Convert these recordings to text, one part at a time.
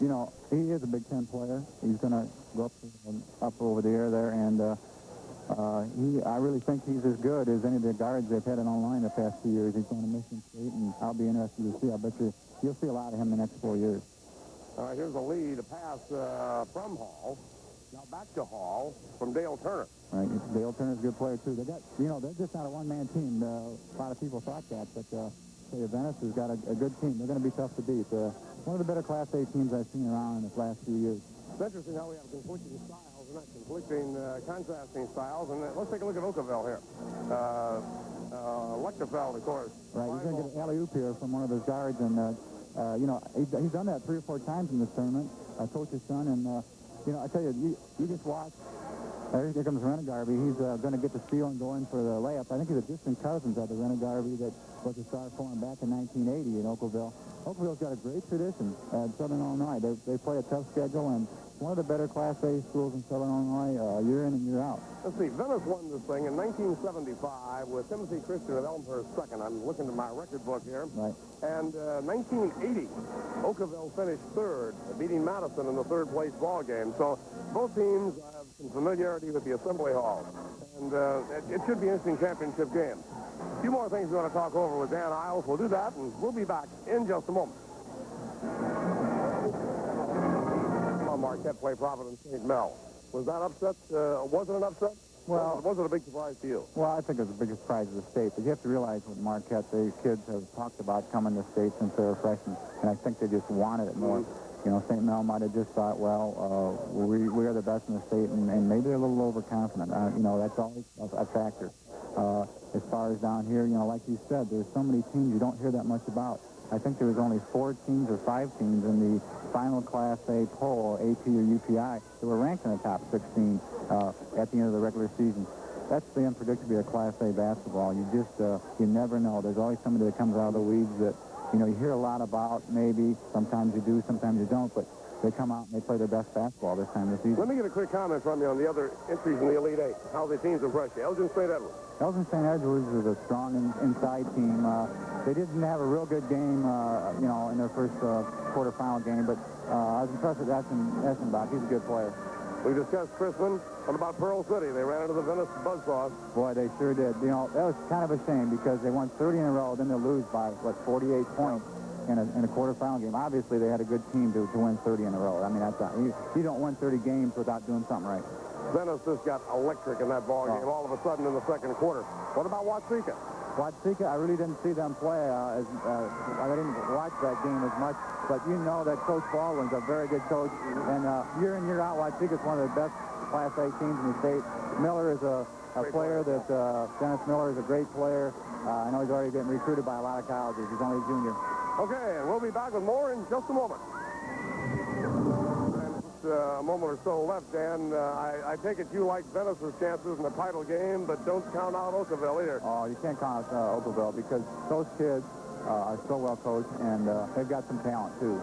you know, he is a Big Ten player. He's going to go up over the air there, and I really think he's as good as any of the guards they've had online the past 2 years. He's going to Michigan State, and I'll be interested to see. I bet you'll see a lot of him the next 4 years. All right, here's the lead, a pass from Hall. Now back to Hall from Dale Turner. Right, Dale Turner's a good player, too. They got, you know, they're just not a one-man team. A lot of people thought that, but Venice has got a good team. They're going to be tough to beat. One of the better Class A teams I've seen around in the last few years. It's interesting how we have conflicting styles, not conflicting, contrasting styles. And let's take a look at Okawville here. Okawville, of course. Right, he's going to get an alley-oop here from one of his guards, and you know, he's done that 3 or 4 times in this tournament. Coach's son, and you know, I tell you, you just watch. Here comes Renegarby. He's going to get the steal and go in for the layup. I think he's a distant cousin of the Renegarby that was a star for him back in 1980 in Okawville. Okawville's got a great tradition at Southern Illinois. They play a tough schedule, and one of the better Class A schools in Southern Illinois year in and year out. Let's see, Venice won this thing in 1975 with Timothy Christian of Elmhurst second. I'm looking at my record book here. Right. And 1980, Okawville finished third, beating Madison in the third-place ball game. So both teams have some familiarity with the Assembly Hall. And it should be an interesting championship game. A few more things we want to talk over with Dan Isles. We'll do that, and we'll be back in just a moment. Marquette play Providence St. Mel. Was that upset? Was it an upset? Well, was it a big surprise to you? Well, I think it was the biggest surprise of the state. But you have to realize with Marquette, the kids have talked about coming to state since they were freshmen, and I think they just wanted it more. You know, St. Mel might have just thought, well, we are the best in the state, and maybe they're a little overconfident. You know, that's always a factor. As far as down here, you know, like you said, there's so many teams you don't hear that much about. I think there was only 4 teams or 5 teams in the final Class A poll, AP or UPI, that were ranked in the top 16 at the end of the regular season. That's the unpredictability of Class A basketball. You just, you never know. There's always somebody that comes out of the weeds that, you know, you hear a lot about, maybe. Sometimes you do, sometimes you don't, but they come out and they play their best basketball this time of the season. Let me get a quick comment from you on the other entries in the Elite Eight. How the teams impressed you? Elgin St. Edwards. Elgin St. Edwards is a strong inside team. They didn't have a real good game, you know, in their first quarterfinal game, but I was impressed with Essenbach. He's a good player. We discussed Chrisman. What about Pearl City? They ran into the Venice Buzzsaws. Boy, they sure did. You know, that was kind of a shame because they won 30 in a row, then they lose by, 48 points in a quarterfinal game. Obviously, they had a good team to win 30 in a row. I mean, that's not, you don't win 30 games without doing something right. Venice just got electric in that ball game all of a sudden in the second quarter. What about Watsika? Watsika, I really didn't see them play. I didn't watch that game as much, but you know that Coach Baldwin's a very good coach, and year in, year out, Watsika's one of the best Class A teams in the state. Miller is a player that, Dennis Miller is a great player. I know he's already getting recruited by a lot of colleges. He's only a junior. Okay, and we'll be back with more in just a moment. A moment or so left, Dan. I take it you like Venice's chances in the title game, but don't count out Okawville either. Oh, you can't count out Okawville because those kids are so well coached, and they've got some talent, too.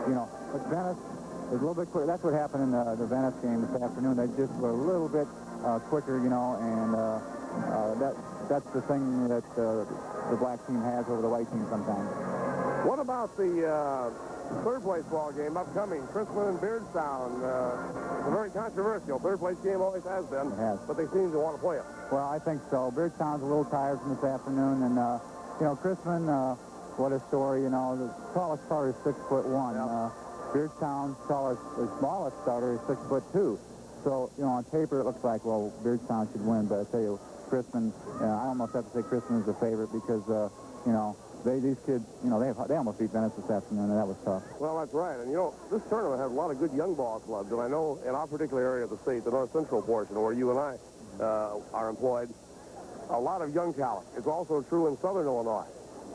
You know, but Venice is a little bit quicker. That's what happened in the Venice game this afternoon. They just were a little bit quicker, you know, and that's the thing that the black team has over the white team sometimes. What about the third-place ball game upcoming? Chrisman and Beardstown. It's a very controversial. Third-place game always has been. It has. But they seem to want to play it. Well, I think so. Beardstown's a little tired from this afternoon, and you know, Chrisman, what a story. You know, the tallest starter is 6'1". Yeah. Beardstown's smallest starter is 6'2". So, you know, on paper it looks like, well, Beardstown should win, but I tell you, Chrisman, I almost have to say Chrisman is the favorite because, you know, these kids, you know, they almost beat Venice this afternoon, and that was tough. Well, that's right. And, you know, this tournament has a lot of good young ball clubs. And I know in our particular area of the state, the north central portion, where you and I are employed, a lot of young talent. It's also true in southern Illinois.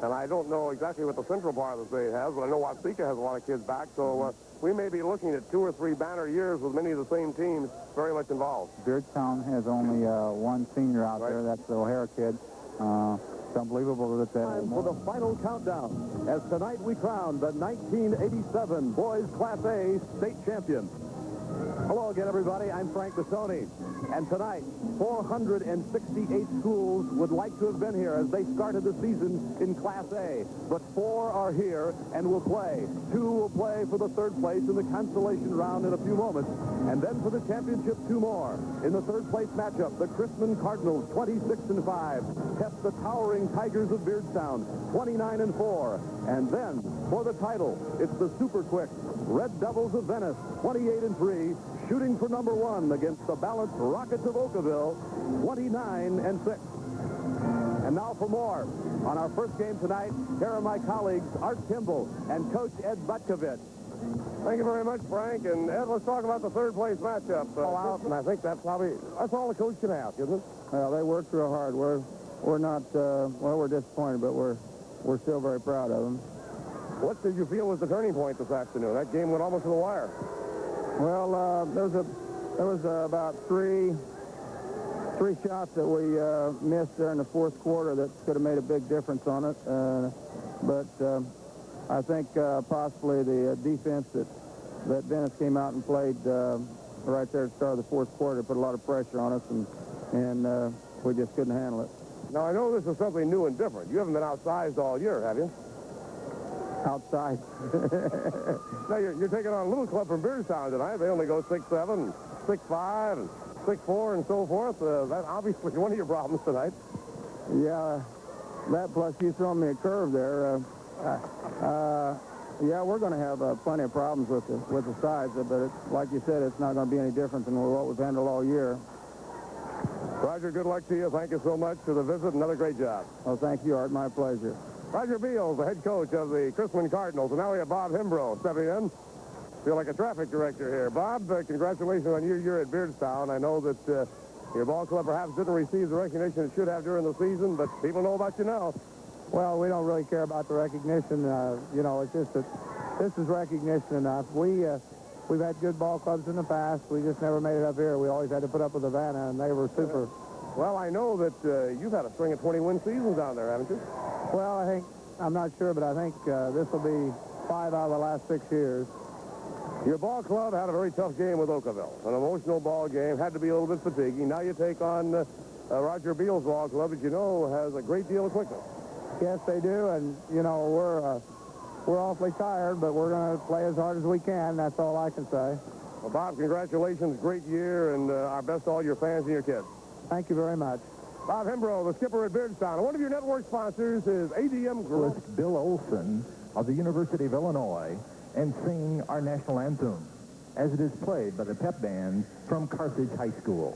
And I don't know exactly what the central part of the state has, but I know Watsika has a lot of kids back. So we may be looking at 2 or 3 banner years with many of the same teams very much involved. Beardstown has only one senior out there. That's the O'Hara kid. It's unbelievable that Time for the final countdown, as tonight we crown the 1987 Boys Class A state champion. Hello again, everybody. I'm Frank Bassoni. And tonight, 468 schools would like to have been here as they started the season in Class A. But 4 are here and will play. 2 will play for the third place in the consolation round in a few moments. And then for the championship, 2 more. In the third place matchup, the Chrisman Cardinals, 26-5, test the towering Tigers of Beardstown, 29-4. And then, for the title, it's the Super Quick Red Devils of Venice, 28-3, shooting for number 1 against the balanced Rockets of Okawville, 29-6. And now for more. On our first game tonight, here are my colleagues, Art Kimball and Coach Ed Butkovich. Thank you very much, Frank. And Ed, let's talk about the third place matchup. And I think that's all the coach can ask, isn't it? Well, they worked real hard. We're not, we're disappointed, but we're still very proud of them. What did you feel was the turning point this afternoon? That game went almost to the wire. Well, there was about three shots that we missed there in the fourth quarter that could have made a big difference on it. But I think possibly the defense that Venice came out and played right there at the start of the fourth quarter put a lot of pressure on us, and we just couldn't handle it. Now, I know this is something new and different. You haven't been outsized all year, have you? Outside. Now, you're taking on a little club from Beardstown tonight. They only go 6'7", 6'5", and 6'4", and so forth. That's obviously one of your problems tonight. Yeah, that plus you throwing me a curve there. Yeah, we're going to have plenty of problems with the size, but like you said, it's not going to be any different than what we've handled all year. Roger, good luck to you. Thank you so much for the visit. Another great job. Well, thank you, Art. My pleasure. Roger Beals, the head coach of the Chrisman Cardinals. And now we have Bob Himbrow stepping in. Feel like a traffic director here. Bob, congratulations on your year at Beardstown. I know that your ball club perhaps didn't receive the recognition it should have during the season, but people know about you now. Well, we don't really care about the recognition. You know, it's just that this is recognition enough. We've had good ball clubs in the past. We just never made it up here. We always had to put up with Havana, and they were super. Well, I know that you've had a string of 20-win seasons down there, haven't you? Well, I'm not sure, but I think this will be 5 out of the last 6 years. Your ball club had a very tough game with Okawville. An emotional ball game, had to be a little bit fatiguing. Now you take on Roger Beals' ball club, that you know has a great deal of quickness. Yes, they do, and, you know, we're awfully tired, but we're going to play as hard as we can. That's all I can say. Well, Bob, congratulations. Great year, and our best to all your fans and your kids. Thank you very much. Bob Himbrow, the skipper at Beardstown. One of your network sponsors is ADM Group. Bill Olson of the University of Illinois and sing our national anthem as it is played by the pep band from Carthage High School.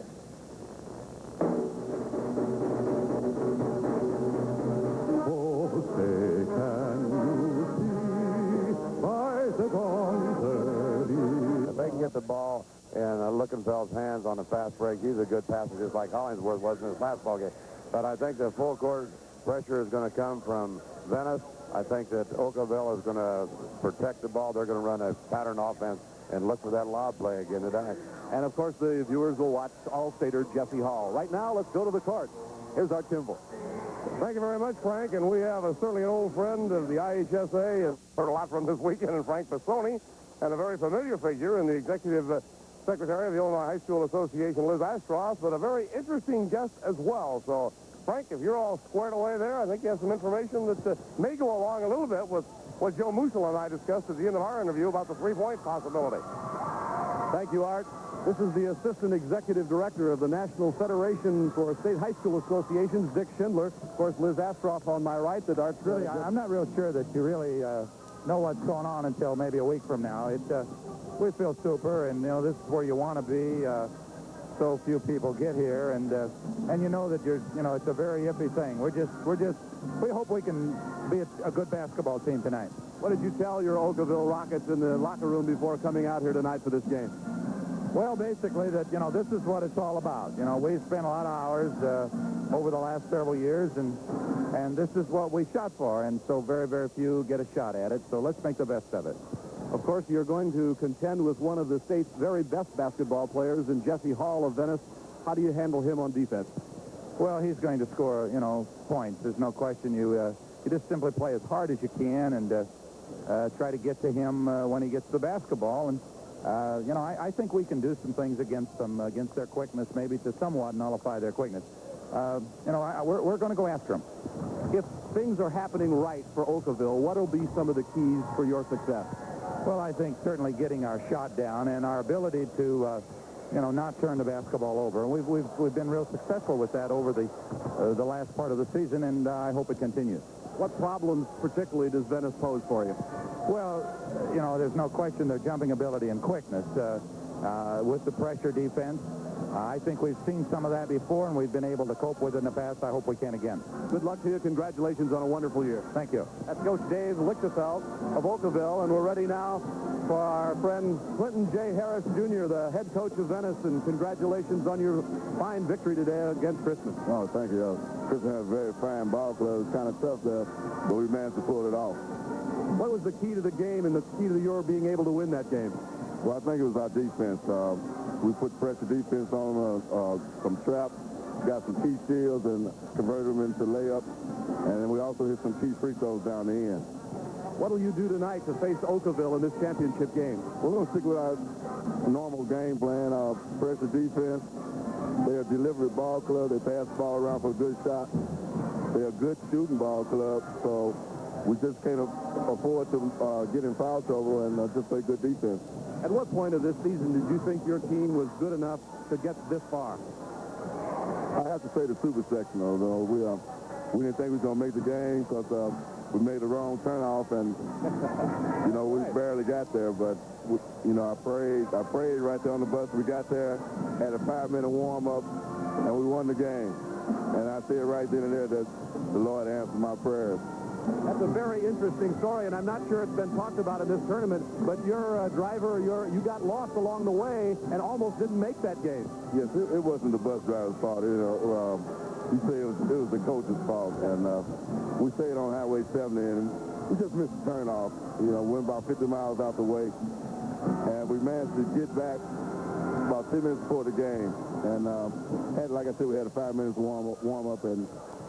Oh, say can you see by the dawn's early. If they can get the ball in Lookenfeld's hands on a fast break, he's a good passer, just like Hollingsworth was in his last ball game. But I think the full court pressure is going to come from Venice. I think that Okawville is going to protect the ball. They're going to run a pattern offense and look for that lob play again tonight. And, of course, the viewers will watch All-Stater Jesse Hall. Right now, let's go to the court. Here's Art Kimball. Thank you very much, Frank. And we have certainly an old friend of the IHSA. And heard a lot from this weekend, and Frank Bassoni, and a very familiar figure in the executive secretary of the Illinois High School Association, Liz Astroff, but a very interesting guest as well. So, Frank, if you're all squared away there, I think you have some information that may go along a little bit with what Joe Musil and I discussed at the end of our interview about the three-point possibility. Thank you, Art. This is the Assistant Executive Director of the National Federation for State High School Associations, Dick Schindler. Of course, Liz Astroff on my right. That Art's Really, I'm not real sure that you really know what's going on until maybe a week from now. We feel super, and, you know, this is where you want to be. So few people get here, and you know that it's a very iffy thing. We hope we can be a good basketball team tonight. What did you tell your Okawville Rockets in the locker room before coming out here tonight for this game? Well, basically that, you know, this is what it's all about. You know, we've spent a lot of hours over the last several years, and this is what we shot for, and so very, very few get a shot at it, so let's make the best of it. Of course, you're going to contend with one of the state's very best basketball players in Jesse Hall of Venice. How do you handle him on defense? Well, he's going to score, you know, points. There's no question. You just simply play as hard as you can and try to get to him when he gets the basketball. You know, I think we can do some things against them, against their quickness, maybe to somewhat nullify their quickness. You know, we're going to go after them. If things are happening right for Okawville, what will be some of the keys for your success? Well, I think certainly getting our shot down and our ability to, you know, not turn the basketball over. And we've been real successful with that over the last part of the season, and I hope it continues. What problems particularly does Venice pose for you? Well, you know, there's no question their jumping ability and quickness. With the pressure defense, I think we've seen some of that before, and we've been able to cope with it in the past. I hope we can again. Good luck to you. Congratulations on a wonderful year. Thank you. That's Coach Dave Lichtenfeld of Okawville, and we're ready now for our friend Clinton J. Harris, Jr., the head coach of Venice, and congratulations on your fine victory today against Christmas. Oh, thank you. Christmas has a very fine ball club. It's kind of tough there, but we managed to pull it off. What was the key to the game and the key to your being able to win that game? Well, I think it was our defense. We put pressure defense on some traps, got some key steals, and converted them into layups. And then we also hit some key free throws down the end. What will you do tonight to face Okawville in this championship game? We're going to stick with our normal game plan, pressure defense. They're a deliberate ball club. They pass the ball around for a good shot. They're a good shooting ball club, so we just can't afford to get in foul trouble and just play good defense. At what point of this season did you think your team was good enough to get this far? I have to say the super sectional, though. We didn't think we was going to make the game because we made the wrong turnoff, and, you know, we barely got there. But, you know, I prayed right there on the bus. We got there, had a 5-minute warm-up, and we won the game. And I see it right then and there that the Lord answered my prayers. That's a very interesting story, and I'm not sure it's been talked about in this tournament, but your driver, you got lost along the way and almost didn't make that game. Yes, it wasn't the bus driver's fault. You know, you say it was the coach's fault, and we stayed on Highway 70, and we just missed the turnoff. You know, went about 50 miles out the way, and we managed to get back about 10 minutes before the game, and like I said, we had a 5 minutes warm up, and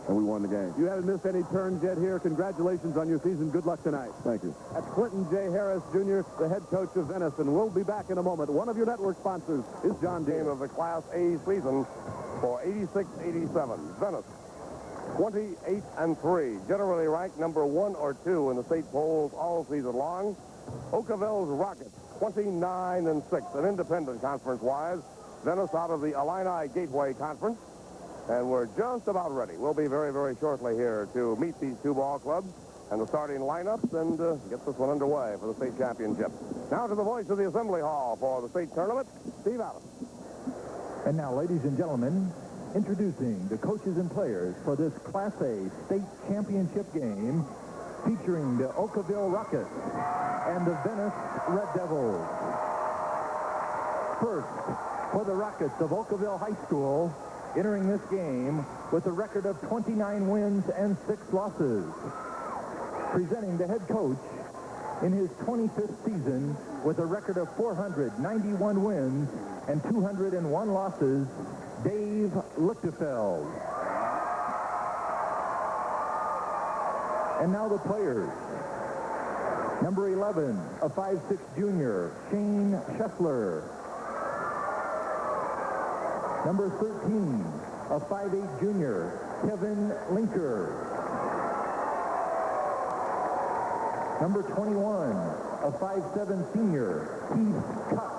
we won the game. You haven't missed any turns yet here. Congratulations on your season. Good luck tonight. Thank you. That's Clinton J. Harris, Jr., the head coach of Venice, and we'll be back in a moment. One of your network sponsors is John Deere. Game of the Class A season for 86-87. Venice, 28-3, generally ranked number 1 or 2 in the state polls all season long. Okawville's Rockets, 29-6, an independent conference-wise. Venice out of the Illini Gateway Conference. And we're just about ready. We'll be very, very shortly here to meet these two ball clubs and the starting lineups and get this one underway for the state championship. Now to the voice of the Assembly Hall for the state tournament, Steve Allen. And now, ladies and gentlemen, introducing the coaches and players for this Class A state championship game featuring the Okawville Rockets and the Venice Red Devils. First, for the Rockets of Okawville High School, entering this game with a record of 29 wins and 6 losses. Presenting the head coach in his 25th season with a record of 491 wins and 201 losses, Dave Lichtenfeld. And now the players. Number 11, a 5'6" junior, Shane Scheffler. Number 13, a 5'8" junior, Kevin Linker. Number 21, a 5'7" senior, Keith Cuck.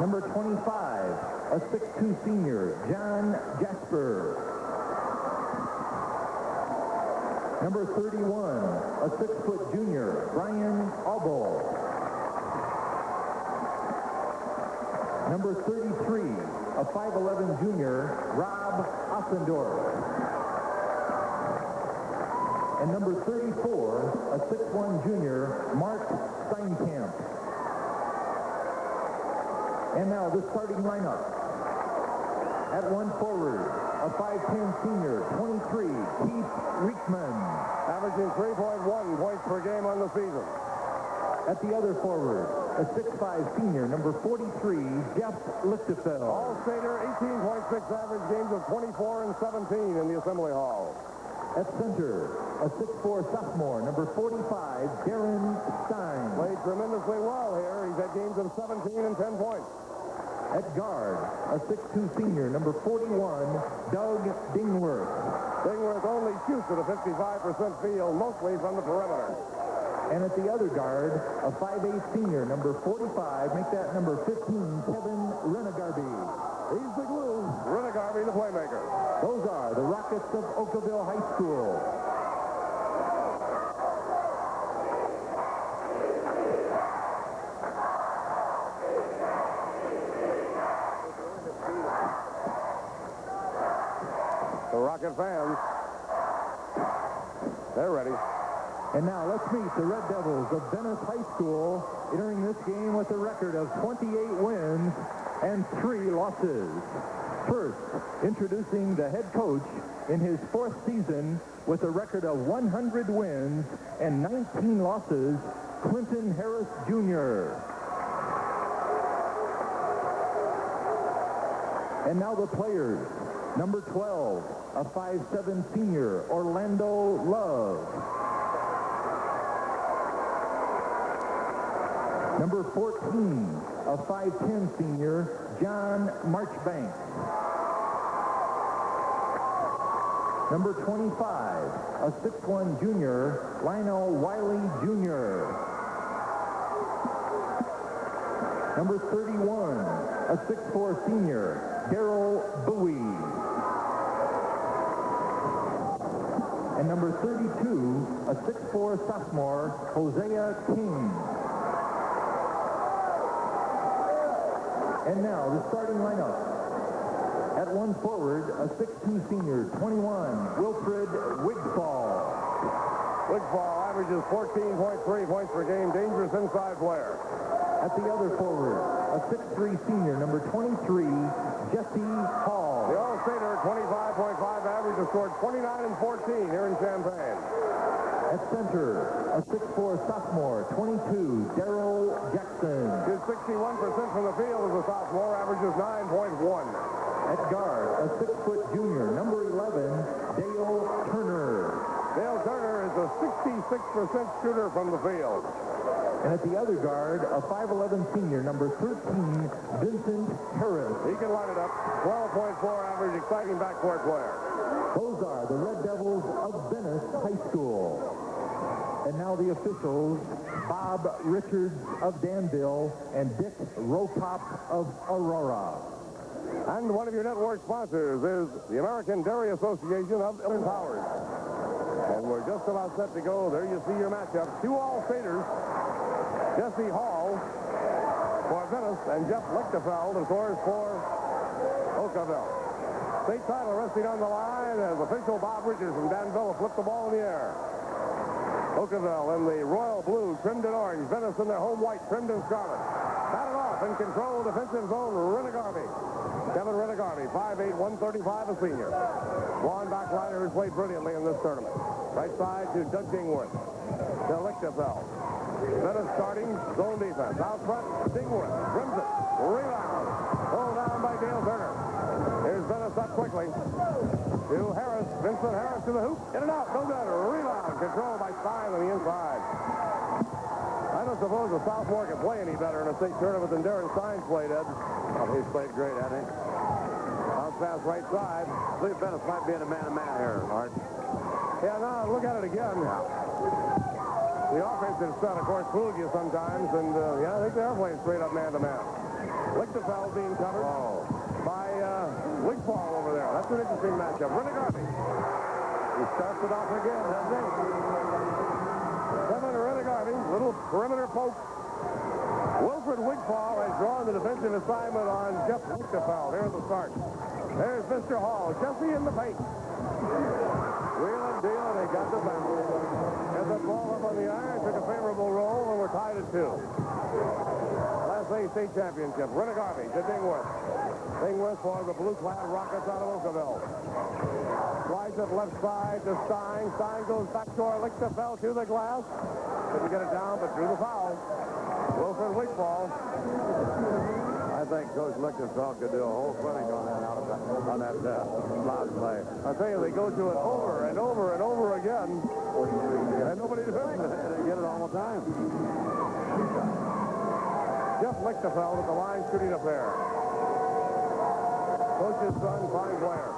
Number 25, a 6'2" senior, John Jasper. Number 31, a 6' junior, Brian Auble. Number 33, a 5'11" junior, Rob Ossendorf. And number 34, a 6'1" junior, Mark Steinkamp. And now the starting lineup. At one forward, a 5'10" senior, 23, Keith Riekman. Averaging 3.1 points per game on the season. At the other forward, a 6'5" senior, number 43, Jeff Lichtenfeld. All-Stater, 18.6 average games of 24 and 17 in the Assembly Hall. At center, a 6'4 sophomore, number 45, Darren Stein. Played tremendously well here. He's had games of 17 and 10 points. At guard, a 6'2 senior, number 41, Doug Dingworth. Dingworth only shoots at a 55% field, mostly from the perimeter. And at the other guard, a 5'8 senior, number 45, make that number 15, Kevin Renegarby. He's the glue. Renegarby, the playmaker. Those are the Rockets of Okawville High School. The Rocket fans, they're ready. And now let's meet the Red Devils of Venice High School, entering this game with a record of 28 wins and 3 losses. First, introducing the head coach in his 4th season with a record of 100 wins and 19 losses, Clinton Harris Jr. And now the players. Number 12, a 5'7 senior, Orlando Love. Number 14, a 5'10 senior, John Marchbank. Number 25, a 6'1 junior, Lionel Wiley Jr. Number 31, a 6'4 senior, Daryl Bowie. And number 32, a 6'4 sophomore, Hosea King. And now the starting lineup. At 1 forward, a 6'2 senior, 21, Wilfred Wigfall. Wigfall averages 14.3 points per game, dangerous inside player. At the other forward, a 6'3 senior, number 23, Jesse Hall. The All-Stater, 25.5 average, has scored 29 and 14 here in Champaign. At center, a 6'4 sophomore, 22, Daryl Jackson. His 61% from the field as a sophomore, averages 9.1. At guard, a 6-foot junior, number 11, Dale Turner. Dale Turner is a 66% shooter from the field. And at the other guard, a 5'11 senior, number 13, Vincent Harris. He can line it up. 12.4 average, exciting backcourt player. Those are the Red Devils of Venice High School. And now the officials, Bob Richards of Danville and Dick Rokop of Aurora. And one of your network sponsors is the American Dairy Association of Illinois Powers. And we're just about set to go. There you see your matchup. 2 All-Staters. Jesse Hall for Venice and Jeff Lichtefeld, of course, for Okawville. State title resting on the line as official Bob Richards from Danville flipped the ball in the air. Okawville in the royal blue, trimmed in orange. Venice in their home white, trimmed in scarlet. Batted off in control, defensive zone, Renegarby. Kevin Renegarby, 5'8", 135, a senior. One backliner who's played brilliantly in this tournament. Right side to Doug Dingworth. To Lichtefeld. Venice starting zone defense. Out front, Dingworth. Rims it. Rebound. Pulled down by Dale Turner. Here's Venice up quickly. To Harris. Vincent Harris to the hoop. In and out. No good. Rebound. Controlled by Stein on the inside. I don't suppose a sophomore can play any better in a state tournament than Darren Stein played, Ed. Oh, he's played great, hasn't he? Bounce pass right side. I believe Venice might be in a man-to-man here, Art. Yeah, now look at it again. The offensive set, of course, fools you sometimes, and yeah, I think they are playing straight up man-to-man. Lichtefeld being covered by Wigfall over there. That's an interesting matchup. Renegarby. He starts it off again, doesn't he? Kevin Renegarby, little perimeter poke. Wilfred Wigfall has drawn the defensive assignment on Jeff Lichtefeld. Here's the start. There's Mr. Hall. Jesse in the paint. Wheeling, dealing, they got the bounce. Has the ball up on the iron, took a favorable roll, and we're tied at 2. Class A state championship. Renegarby to Dingworth. Dingworth for the blue-clad Rockets out of Okawville. Slides it left side to Stein. Stein goes back to Lichtefeld to the glass. Couldn't get it down, but drew the foul. Wilfred Wigfall. I think Coach Lichtenfeld could do a whole clinic on that slot play. I'll tell you, they go to it over and over and over again, and nobody defends it. They get it all the time. Jeff Lichtenfeld at the line shooting a pair. Coach's son, fine player.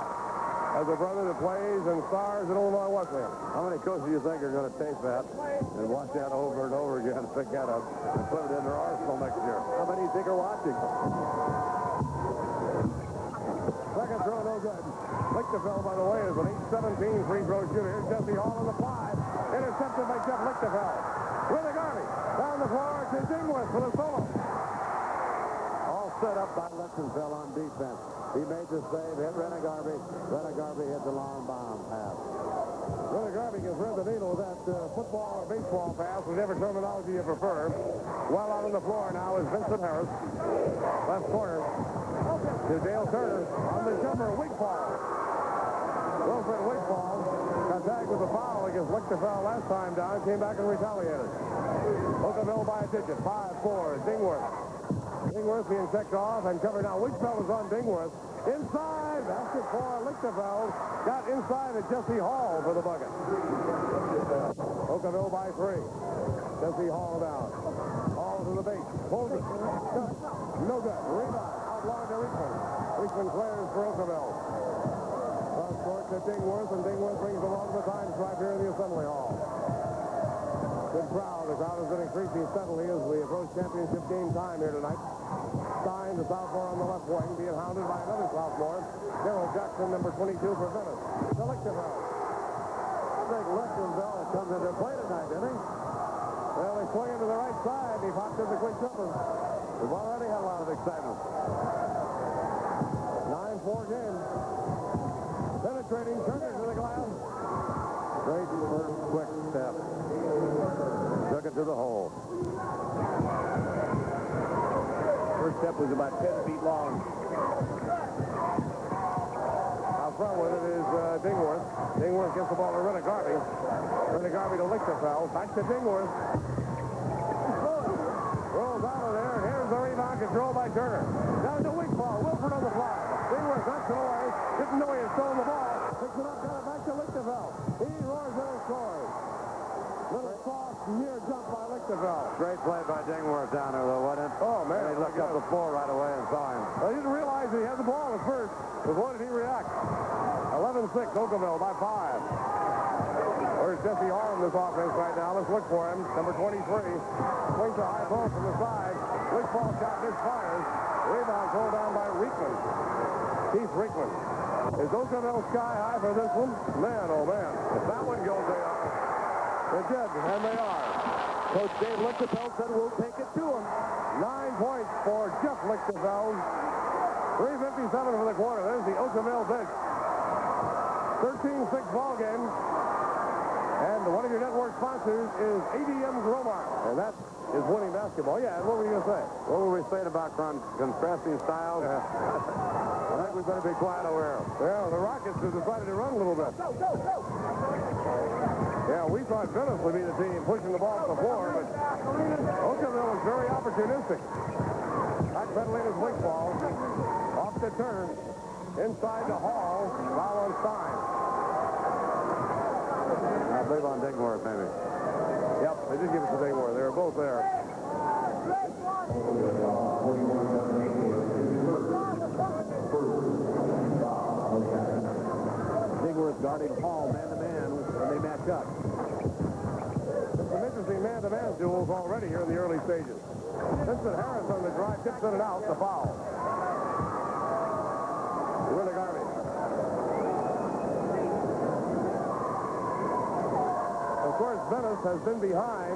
Has a brother that plays and stars at Illinois Wesleyan. How many coaches do you think are going to tape that and watch that over and over again, pick that up, and put it in their arsenal next year? How many do you think are watching? Second throw, no good. Lichtenfeld, by the way, is an 8-17 free throw shooter. Here's Jesse Hall on the fly. Intercepted by Jeff Lichtenfeld. Willie Garvey down the floor to Dingworth for the solo. All set up by Lichtenfeld on defense. He made the save, hit Garvey. Garvey hit the long bomb pass. Willie Garvey can thread the needle with that football or baseball pass, whatever terminology you prefer. Well out on the floor now is Vincent Harris. Left corner to Dale Turner on the jumper. Wigfall. Wilfred Wigfall got tagged with a foul against Lichtenfeld last time down. Came back and retaliated. Okawville by a digit. 5-4. Dingworth. Dingworth being checked off and covered now. Wigfall is on Dingworth. Inside. Basket for Lichtenfeld. Got inside at Jesse Hall for the bucket. Okawville by 3. Jesse Hall down. Hall to the base. Holds it. No good. Rebound. Outlawed to Rickman. Rickman clears for Okawville. Cross court to Dingworth, and Dingworth brings the ball to the time stripe here in the Assembly Hall. Good crowd. The crowd has been increasing steadily as we approach championship game time here tonight. Stein, the sophomore on the left wing, being hounded by another sophomore. Darrell Jackson, number 22 for Venice. To Lichtenfeld. I think Lichtenfeld comes into play tonight, didn't he? Well, he swung into the right side. He popped in the quick jumper. We've already had a lot of excitement. 9-4 game. Penetrating Turner to the glass. Great first quick step. Took it to the hole. First step was about 10 feet long. Out front with it is Dingworth. Dingworth gets the ball to Garvey. Garvey to Lichtenfeld. Back to Dingworth. Rolls out of there, and here's the rebound controlled by Turner. Down to Wigfall. Wilford on the fly. Dingworth knocks it away. Didn't know he had stolen the ball. Picks it up, got it back to Lichtenfeld. He roars in and scores. Little soft, near jump by Lichtenfeld. Great play by Dingworth down there, though, wasn't it? Oh, man. And he looked up the floor right away and saw him. Well, he didn't realize he had the ball at first. But boy, did he react. 11-6, Okawville by 5. Where's Jesse Hall in this offense right now? Let's look for him. Number 23. Swings a high ball from the side. Wigfall shot misfires. Rebound pulled down by Riekman. Keith Riekman. Is Okawville sky high for this one? Man, oh man. If that one goes, they are. It did, and they are. Coach Dave Lichtenfeld said we'll take it to him. 9 points for Jeff Lichtenfeld. 3:57 for the quarter. There's the Okawville bench. 13-6 ball game. And one of your network sponsors is ADM's Romar. And that is winning basketball. Yeah, and what were you going to say? What were we saying about contrasting styles? Yeah. I think we better be quiet over here. Well, the Rockets have decided to run a little bit. Yeah, we thought Venice would be the team pushing the ball to the floor, but Okawville was very opportunistic. Backpedaling his weak ball. Off the turn. Inside the Hall. Foul on Stein. I believe on Dingworth, maybe. Yep, they did give it to Dingworth. They were both there. Dingworth guarding Hall man-to-man when they match up. Some interesting man-to-man duels already here in the early stages. Vincent Harris on the drive, tips in and out, the foul. Willie Garvey. Of course, Venice has been behind.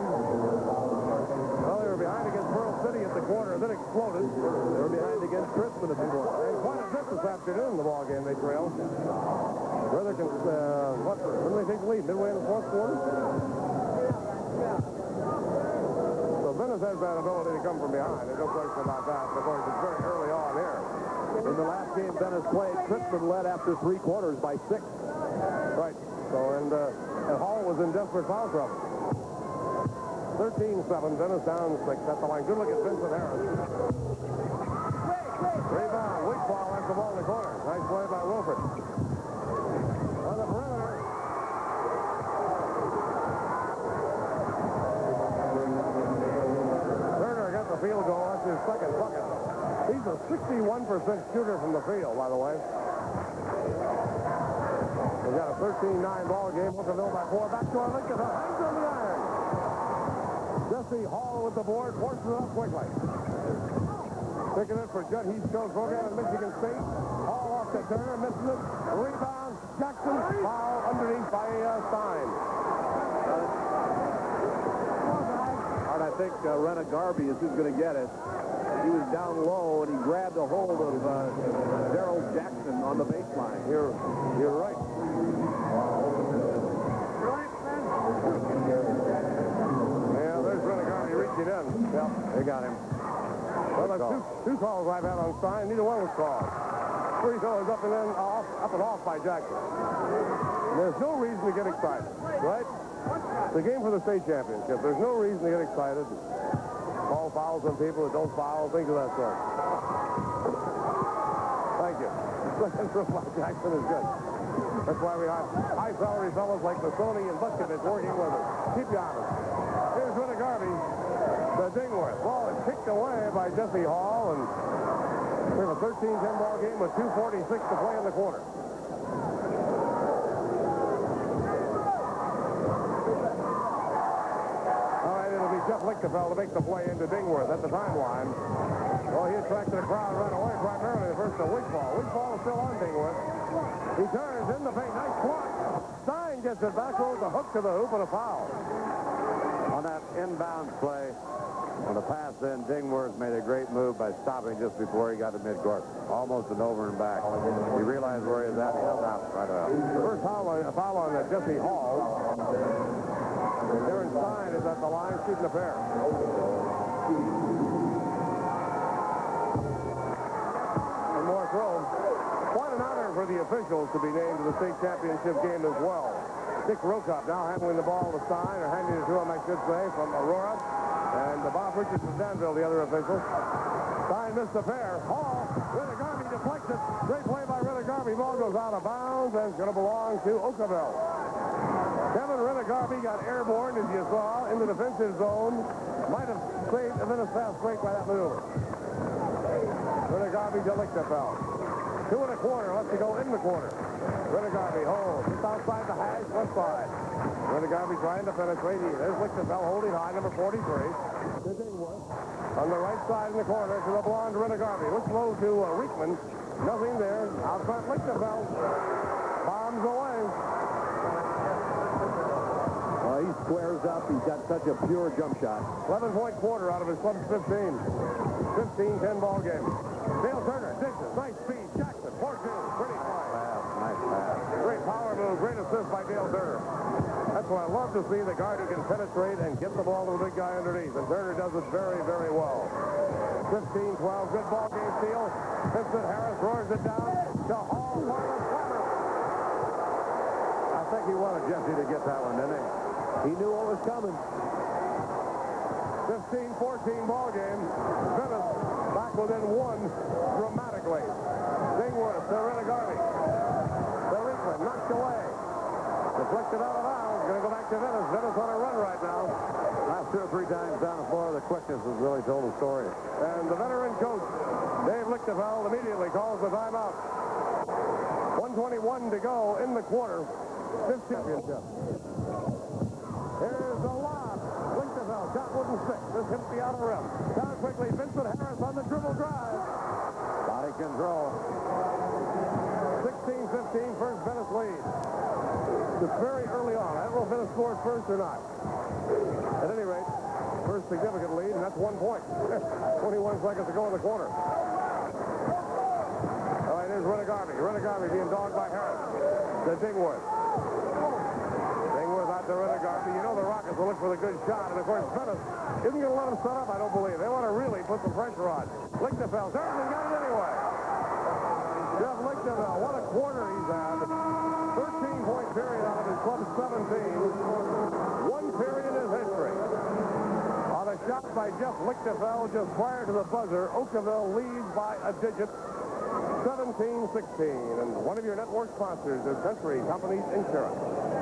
Well, they were behind against Pearl City at the quarter, then exploded. They were behind against Crispin at the quarter. And quite a bit this afternoon in the ball game they trailed. When did they take the lead? Midway in the fourth quarter? So Venice has that ability to come from behind. There's no question about that. Of course, it's very early on here. In the last game Venice played, Crispin led after 3 quarters by 6. Right. So, and Hall was in desperate foul trouble. 13-7, Venice down 6 at the line. Good look at Vincent Harris. Rebound. Wigfall lets the ball in the corner. Nice play by Wilford. On the perimeter. Turner got the field goal. That's his second bucket. He's a 61% shooter from the field, by the way. We got a 13-9 ball game. Okawville by 4. Back to Lichtenfeld. Hangs on the iron. Jesse Hall with the board. Forces it up quickly. Picking it for Judd Heathcote's program at Michigan State. Hall off to Turner. Misses it. Rebound. Jackson. Foul underneath by Stein. And I think Rena Garvey is who's going to get it. He was down low, and he grabbed a hold of Darrell Jackson on the baseline. You're right. Yeah, there's Rena Garvey reaching in. Yep, They got him. well, that's two calls I've had on Stein. Neither one was called. Free throw is up and off by Jackson. There's no reason to get excited, right? It's a game for the state championship. There's no reason to get excited. Call fouls on people that don't foul, things of that sort. Thank you. Second throw by Jackson is good. That's why we have high-salary fellows like Masoni and Butkovich working with us. Keep you honest. Here's Rena Garvey, the Dingworth. Ball is kicked away by Jesse Hall, and we have a 13-10 ball game with 2:46 to play in the quarter. Jeff Lichtenfeld to make the play into Dingworth at the timeline. Well, he attracted a crowd right away, primarily the first to Wigfall. Wigfall is still on Dingworth. He turns in the paint. Nice block. Stein gets it back over the hook to the hoop and a foul. On that inbound play, on the pass in, Dingworth made a great move by stopping just before he got to midcourt. Almost an over and back. He realized where he was at. He held out right out. First foul on Jesse Hall. Darren Stein is at the line shooting a pair. One more throw. Quite an honor for the officials to be named to the state championship game as well. Dick Rokop now handling the ball to Stein, or handing it to him, I should say, from Aurora. And Bob Richards from Danville, the other official. Stein missed the pair. Hall, Rena Garvey deflects it. Great play by Rena Garvey. Ball goes out of bounds and it's going to belong to Okawville. Kevin Rena Garvey got airborne, as you saw, in the defensive zone. Might have saved a Venice fast break by that maneuver. Rena Garvey to Lichtenfeld. 2 1/4 left to go in the quarter. Rena Garvey holds. Just outside the hash, left side. Rena Garvey trying to penetrate. There's Lichtenfeld holding high, number 43. On the right side in the corner to the blonde Rena Garvey. Looks low to Riekman. Nothing there. Out front, Lichtenfeld. Bombs away. He squares up. He's got such a pure jump shot. 11-point quarter out of his club's 15. 15-10 ball game. Dale Turner, Dixon, nice speed. Jackson, 4-2. Pretty fine. Nice pass. Great power move. Great assist by Dale Turner. That's what I love to see, the guard who can penetrate and get the ball to the big guy underneath. And Turner does it very, very well. 15-12. Good ball game steal. Vincent Harris roars it down to Hall for the slammer. I think he wanted Jesse to get that one, didn't he? He knew what was coming. 15-14 ball game. Venice back within one dramatically. Dingworth to Rena Garvey. To Riekman, knocked away. Deflected out of bounds. Going to go back to Venice. Venice on a run right now. Last 2 or 3 times down the floor, the quickness has really told the story. And the veteran coach, Dave Lichtenfeld, immediately calls the timeout. 1:21 to go in the quarter. 15th championship. Here's the lob. Lichtenfeld, shot wouldn't stick. This hits the outer rim. Down quickly, Vincent Harris on the dribble drive. Body control. 16-15, first Venice lead. It's very early on. I don't know if Venice scores first or not. At any rate, first significant lead, and that's 1 point. 21 seconds to go in the quarter. All right, here's Rena Garvey. Rena Garvey being dogged by Harris. To Dingworth. Dingworth out to Rena Garvey. You know the Rockets will look for the good shot, and of course Venice isn't going to let them set up, I don't believe. They want to really put some pressure on. Lichtenfeld turns and got it anyway. Jeff Lichtenfeld, what a quarter he's had. 13-point period out of his club's 17. 1 period in his history. On a shot by Jeff Lichtefeld just prior to the buzzer. Okawville leads by a digit, 17-16. And one of your network sponsors is Century Company's Insurance.